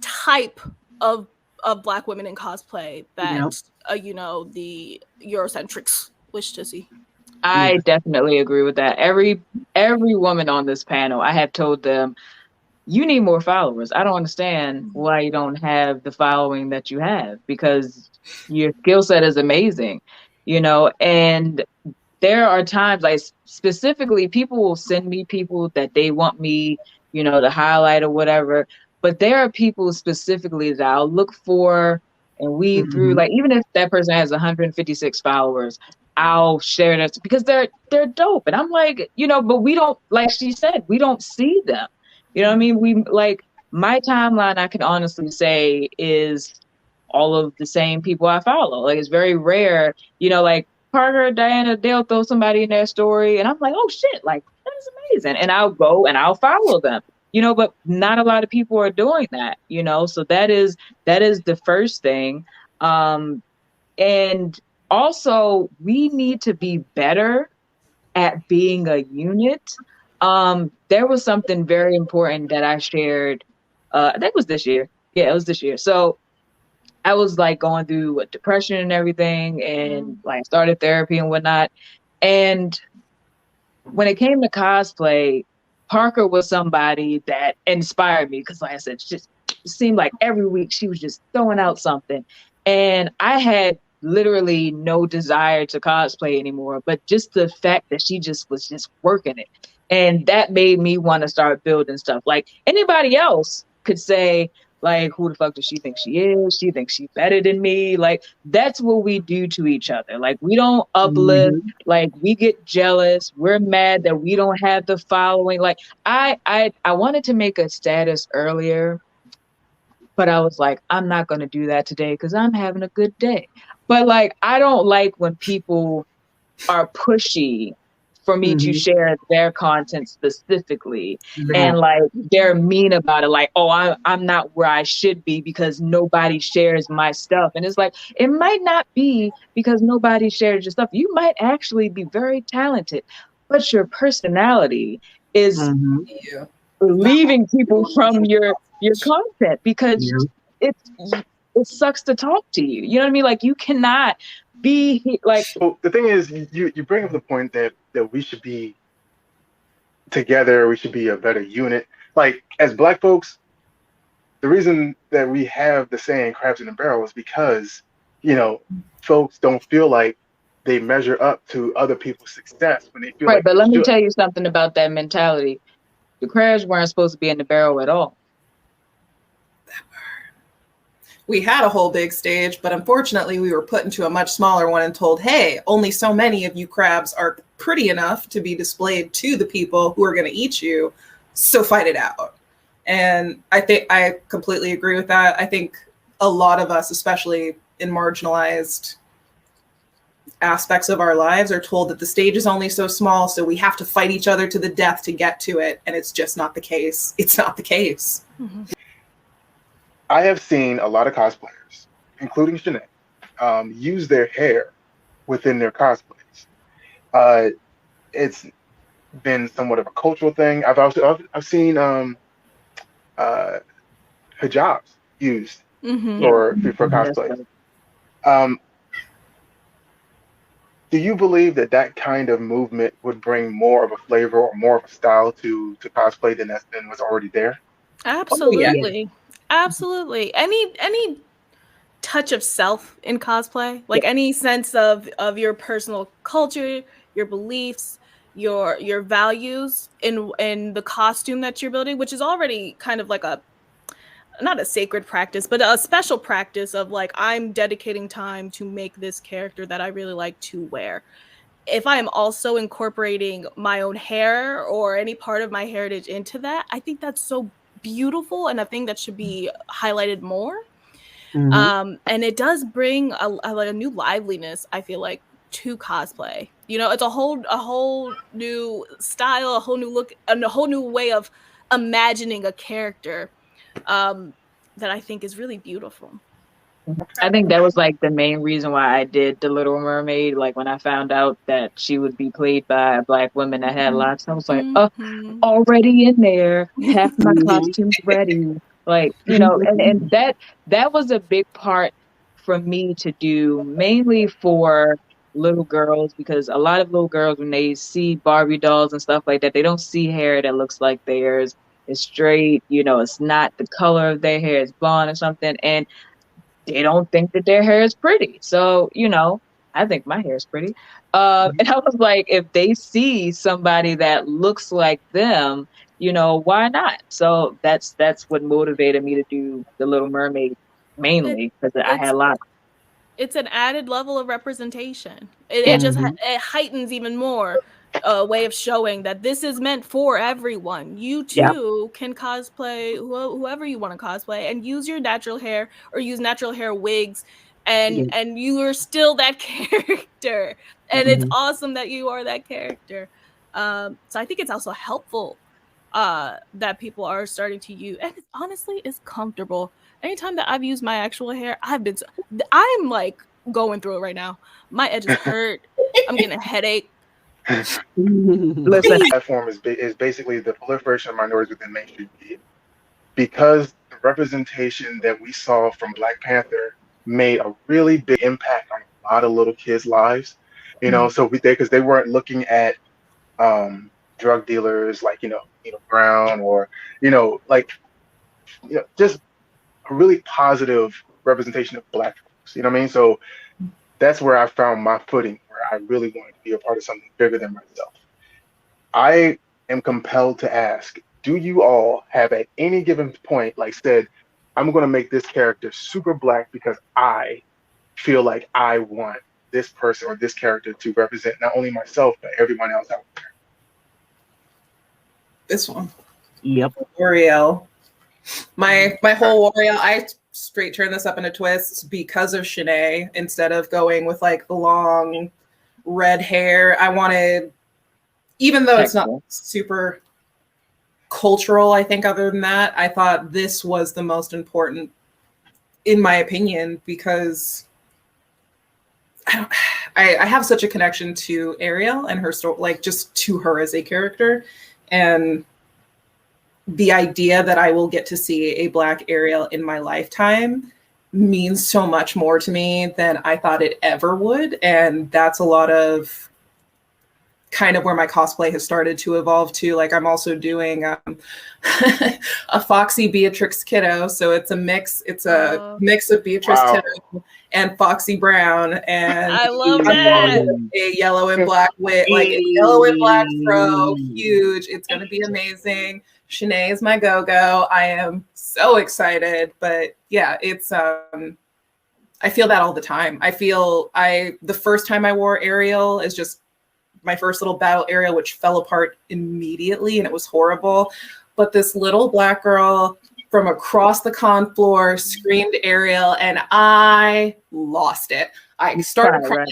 type of Black women in cosplay that the Eurocentrics wish to see. I definitely agree with that. Every woman on this panel, I have told them, you need more followers. I don't understand why you don't have the following that you have, because your skill set is amazing, and there are times, like, specifically, people will send me people that they want me, to highlight or whatever. But there are people specifically that I'll look for and weed through. Like, even if that person has 156 followers, I'll share that because they're dope. And I'm like, but we don't, like she said, we don't see them. You know what I mean? We, like, my timeline, I can honestly say, is all of the same people I follow. Like, it's very rare, like Parker, Diana, they'll throw somebody in their story and I'm like, oh shit, like, that is amazing. And I'll go and I'll follow them, but not a lot of people are doing that, so that is the first thing. And also we need to be better at being a unit. There was something very important that I shared, I think it was this year. Yeah, it was this year. So I was like going through depression and everything, and like started therapy and whatnot. And when it came to cosplay, Parker was somebody that inspired me because, like I said, it seemed like every week she was just throwing out something. And I had literally no desire to cosplay anymore, but just the fact that she just was just working it. And that made me want to start building stuff. Like anybody else could say, like, who the fuck does she think she is? She thinks she's better than me. Like, that's what we do to each other. Like, we don't uplift. Like, we get jealous. We're mad that we don't have the following. Like, I wanted to make a status earlier, but I was like, I'm not going to do that today because I'm having a good day. But like, I don't like when people are pushy for me to share their content specifically, and like they're mean about it, like, oh, I'm not where I should be because nobody shares my stuff. And it's like, it might not be because nobody shares your stuff. You might actually be very talented, but your personality is relieving people from your content because it sucks to talk to you. You know what I mean? Like, you cannot be like. So the thing is, you bring up the point that we should be together. We should be a better unit. Like, as Black folks, the reason that we have the saying "crabs in a barrel" is because, you know, folks don't feel like they measure up to other people's success when they feel right. Like but they let me should. tell you something about that mentality. The crabs weren't supposed to be in the barrel at all. We had a whole big stage, but unfortunately we were put into a much smaller one and told, hey, only so many of you crabs are pretty enough to be displayed to the people who are going to eat you, so fight it out. And I think I completely agree with that. I think a lot of us, especially in marginalized aspects of our lives, are told that the stage is only so small, so we have to fight each other to the death to get to it. And it's just not the case. It's not the case. I have seen a lot of cosplayers, including Shanae, use their hair within their cosplays. It's been somewhat of a cultural thing. I've seen hijabs used for cosplay. Do you believe that kind of movement would bring more of a flavor or more of a style to cosplay than was already there? Absolutely. Absolutely. Any touch of self in cosplay, like any sense of your personal culture, your beliefs, your values in the costume that you're building, which is already kind of like not a sacred practice, but a special practice of like, I'm dedicating time to make this character that I really like to wear. If I am also incorporating my own hair or any part of my heritage into that, I think that's so beautiful and a thing that should be highlighted more. And it does bring a new liveliness, I feel like, to cosplay. You know, it's a whole new style, a whole new look, and a whole new way of imagining a character that I think is really beautiful. I think that was like the main reason why I did The Little Mermaid. Like, when I found out that she would be played by a Black woman that had lots, I was like, already in there, half my costume's ready. Like, you know, and that was a big part for me to do, mainly for little girls, because a lot of little girls, when they see Barbie dolls and stuff like that, they don't see hair that looks like theirs. It's straight, you know, it's not the color of their hair, it's blonde or something. And they don't think that their hair is pretty. So, you know, I think my hair is pretty. And I was like, if they see somebody that looks like them, you know, why not? So that's what motivated me to do The Little Mermaid, mainly because I had a lot. It's an added level of representation. It just it heightens even more a way of showing that this is meant for everyone. You too can cosplay whoever you want to cosplay and use your natural hair or use natural hair wigs, and you are still that character. And it's awesome that you are that character. So I think it's also helpful that people are starting to use, and honestly, it's comfortable. Anytime that I've used my actual hair, I'm like going through it right now. My edges hurt. I'm getting a headache. Listen, platform is basically the proliferation of minorities within mainstream media, because the representation that we saw from Black Panther made a really big impact on a lot of little kids' lives. You know, so because they weren't looking at drug dealers, like Brown, or like just a really positive representation of Black folks. You know what I mean? So that's where I found my footing, where I really wanted to be a part of something bigger than myself. I am compelled to ask, do you all have at any given point like said, I'm going to make this character super Black because I feel like I want this person or this character to represent not only myself, but everyone else out there? This one. Yep. L'Oreal. My whole L'Oreal, I straight turn this up into twists because of Shanae. Instead of going with like the long red hair, I wanted, even though it's not super cultural, I think other than that, I thought this was the most important, in my opinion, because I have such a connection to Ariel and her story, like just to her as a character, and the idea that I will get to see a Black Ariel in my lifetime means so much more to me than I thought it ever would. And that's a lot of kind of where my cosplay has started to evolve to. Like I'm also doing a Foxy Beatrix Kiddo. So it's a mix of Beatrice Kiddo and Foxy Brown. And I love that. A yellow and black wig, like a yellow and black fro, huge. It's going to be amazing. Shanae is my go-go. I am so excited. But yeah, it's I feel that all the time. The first time I wore Ariel is just my first little battle Ariel, which fell apart immediately and it was horrible. But this little Black girl from across the con floor screamed Ariel and I lost it. I started crying.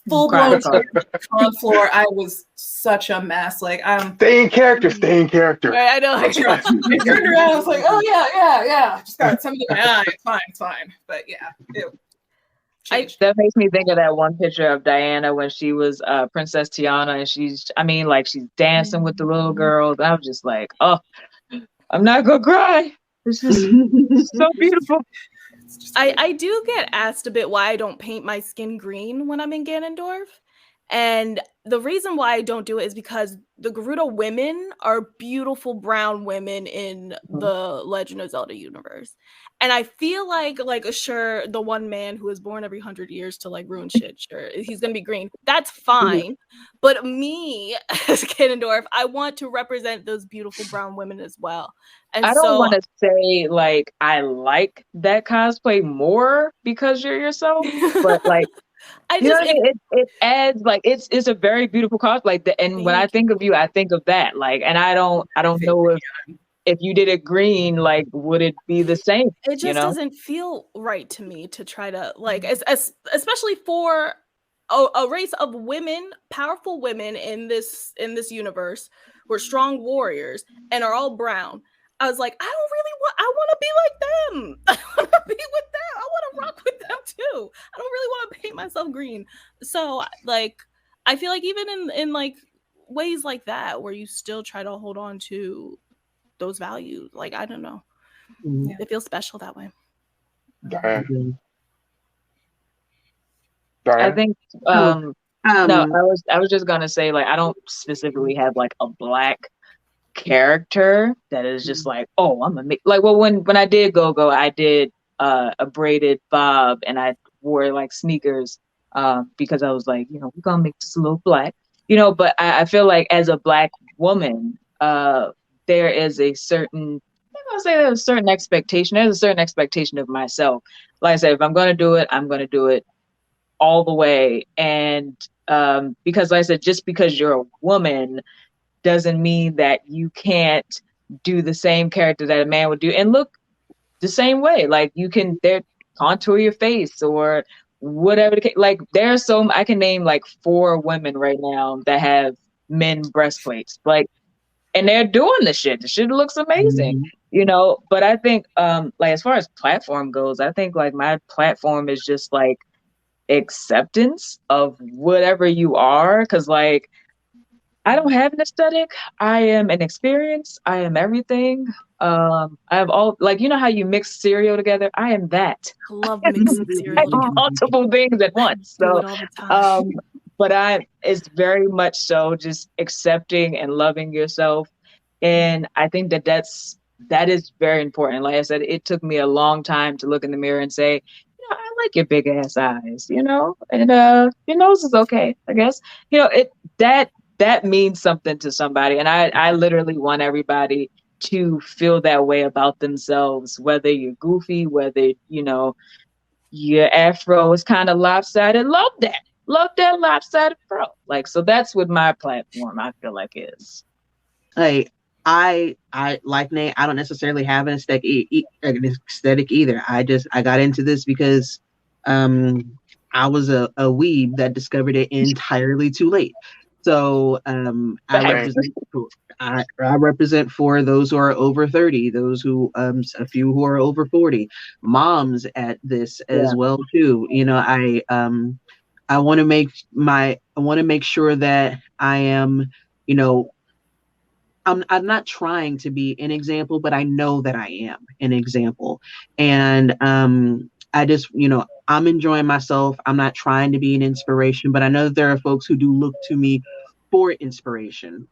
Full blown con floor. I was such a mess. Like stay in character. Right, I know. I turned around. I was like, oh yeah. I just got something in my eye. It's fine. But yeah, that makes me think of that one picture of Diana when she was Princess Tiana, and she's dancing with the little girls. I was just like, oh, I'm not gonna cry. It's just so beautiful. I do get asked a bit why I don't paint my skin green when I'm in Ganondorf. And the reason why I don't do it is because the Gerudo women are beautiful brown women in the Legend of Zelda universe. And I feel like sure, the one man who is born every 100 years to like ruin shit, sure, he's going to be green. That's fine. But me as Ganondorf, I want to represent those beautiful brown women as well. And I don't want to say like I like that cosplay more because you're yourself, but like it adds like it's a very beautiful cosplay. And when I think of you, I think of that. Like, and I don't know if you did it green, like would it be the same? It just doesn't feel right to me to try to like, especially for a race of women, powerful women in this universe who are strong warriors and are all brown. I was like, I want to be like them. I want to be with them. I want to rock with them too. I don't really want to paint myself green. So like, I feel like even in like ways like that, where you still try to hold on to those values, like, I don't know. It feels special that way. Diane. I think, no, I was just going to say, like, I don't specifically have like a Black character that is just like, oh, I'm like, well, when I did go, I did a braided bob and I wore like sneakers because I was like, we're gonna make this a little Black, but I feel like as a Black woman, there is a certain, I'm gonna say there's a certain expectation. There's a certain expectation of myself. Like I said, if I'm gonna do it, I'm gonna do it all the way. And because like I said, just because you're a woman doesn't mean that you can't do the same character that a man would do and look the same way. Like you can contour your face or whatever. Like there's I can name like 4 women right now that have men breastplates. Like, and they're doing the shit. The shit looks amazing, But I think like as far as platform goes, I think like my platform is just like acceptance of whatever you are. Cause like I don't have an aesthetic. I am an experience. I am everything. I have all, like, how you mix cereal together? I am that. I love mixing cereal. I have multiple things at once. So, do it all the time. But it's very much so just accepting and loving yourself. And I think that is very important. Like I said, it took me a long time to look in the mirror and say, I like your big ass eyes, and your nose is okay, I guess. That means something to somebody. And I literally want everybody to feel that way about themselves, whether you're goofy, whether, your afro is kind of lopsided. Love that. Love that lopsided fro. Like, so that's what my platform I feel like is. Like I like Nate. I don't necessarily have an aesthetic either. I got into this because I was a weeb that discovered it entirely too late. So I represent for those who are over 30, those who a few who are over 40, moms at this as well too. I want to make sure that I am, I'm not trying to be an example, but I know that I am an example. And I just, I'm enjoying myself. I'm not trying to be an inspiration, but I know that there are folks who do look to me for inspiration.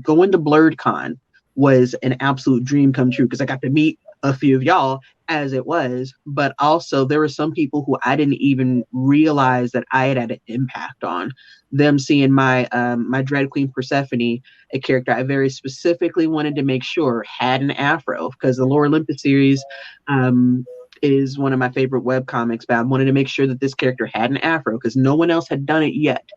Going to BlurredCon was an absolute dream come true because I got to meet a few of y'all as it was, but also there were some people who I didn't even realize that I had an impact on. Them seeing my my drag queen Persephone, a character I very specifically wanted to make sure had an afro, because the Lore Olympus series is one of my favorite web comics, but I wanted to make sure that this character had an afro because no one else had done it yet.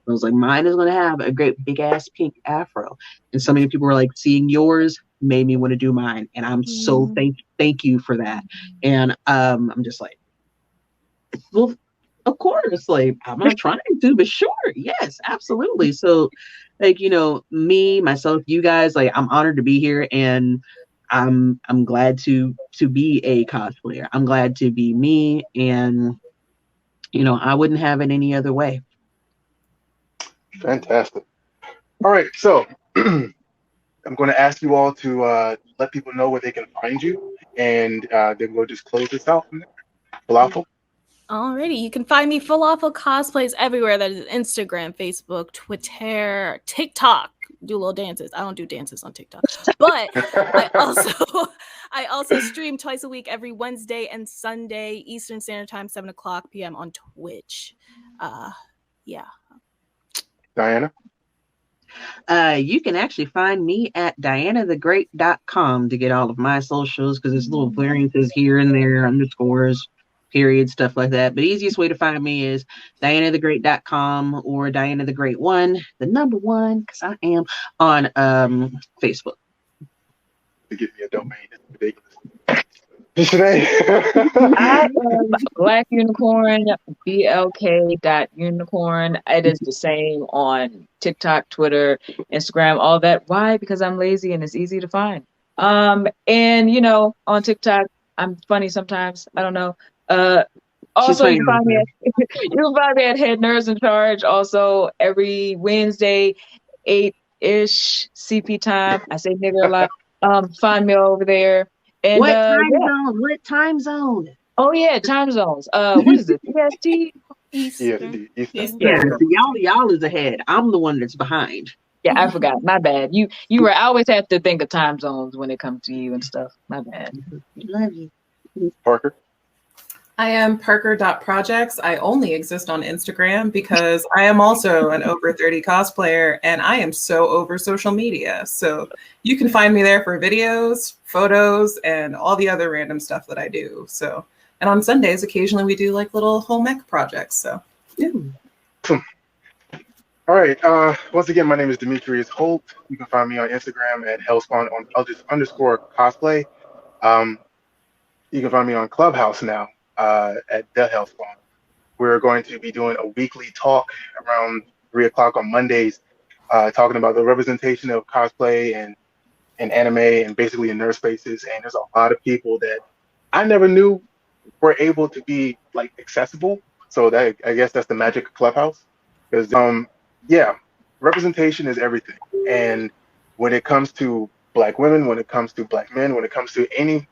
I was like, mine is going to have a great big ass pink afro. And so many people were like, seeing yours made me want to do mine. And I'm so thank you for that. And I'm just like, well, of course, like, I'm not trying to, but sure, yes, absolutely. So, like, me, myself, you guys, like, I'm honored to be here, and I'm glad to be a cosplayer. I'm glad to be me, and I wouldn't have it any other way. Fantastic. All right, so I'm going to ask you all to let people know where they can find you, and then we'll just close this out from there. Phalafel? Alrighty, you can find me Phalafel Cosplays everywhere. That is Instagram, Facebook, Twitter, TikTok. Do little dances. I don't do dances on TikTok, but I also stream twice a week, every Wednesday and Sunday, Eastern Standard Time, 7:00 p.m. on Twitch. Yeah. Diana? You can actually find me at Diana.The.Great.com to get all of my socials, because there's little variances here and there, underscores, periods, stuff like that. But the easiest way to find me is Diana.The.Great.com or Diana.The.Great 1, the number 1, because I am on Facebook. To give me a domain, it's ridiculous. Shanae? I am Black Unicorn, Blk..Unicorn. It is the same on TikTok, Twitter, Instagram, all that. Why? Because I'm lazy and it's easy to find. And on TikTok, I'm funny sometimes. I don't know. Also, you can find me at Head Nerds in Charge. Also, every Wednesday, 8-ish CP time. I say nigger a lot. Find me over there. And, what time zone? What time zone? Oh yeah, time zones. What is it? EST? Eastern. Eastern. Yeah, so y'all is ahead. I'm the one that's behind. Yeah, I forgot. My bad. You were. I always have to think of time zones when it comes to you and stuff. My bad. Love you. Parker? I am Parker.Projects. I only exist on Instagram because I am also an over 30 cosplayer, and I am so over social media. So you can find me there for videos, photos, and all the other random stuff that I do. So, and on Sundays, occasionally we do like little home ec projects. So, yeah. All right. Once again, my name is Demetrius Holt. You can find me on Instagram at Hellspawn _cosplay. You can find me on Clubhouse now at The Hellspawn. We're going to be doing a weekly talk around 3:00 on Mondays, talking about the representation of cosplay and anime and basically in nerd spaces. And there's a lot of people that I never knew were able to be like accessible. So that, I guess that's the magic of Clubhouse. Because yeah, representation is everything. And when it comes to Black women, when it comes to Black men, when it comes to any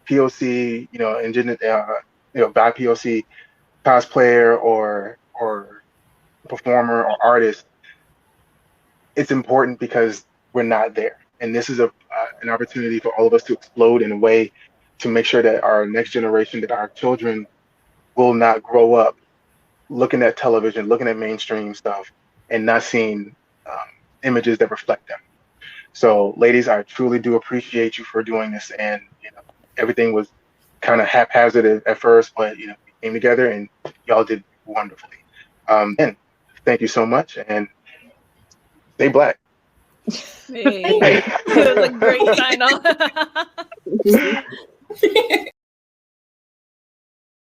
POC, by POC cosplayer or performer or artist, it's important because we're not there. And this is an opportunity for all of us to explode in a way to make sure that our next generation, that our children will not grow up looking at television, looking at mainstream stuff, and not seeing images that reflect them. So, ladies, I truly do appreciate you for doing this. And everything was kind of haphazard at first, but we came together and y'all did wonderfully. And thank you so much, and stay black. Hey. It was a great sign off.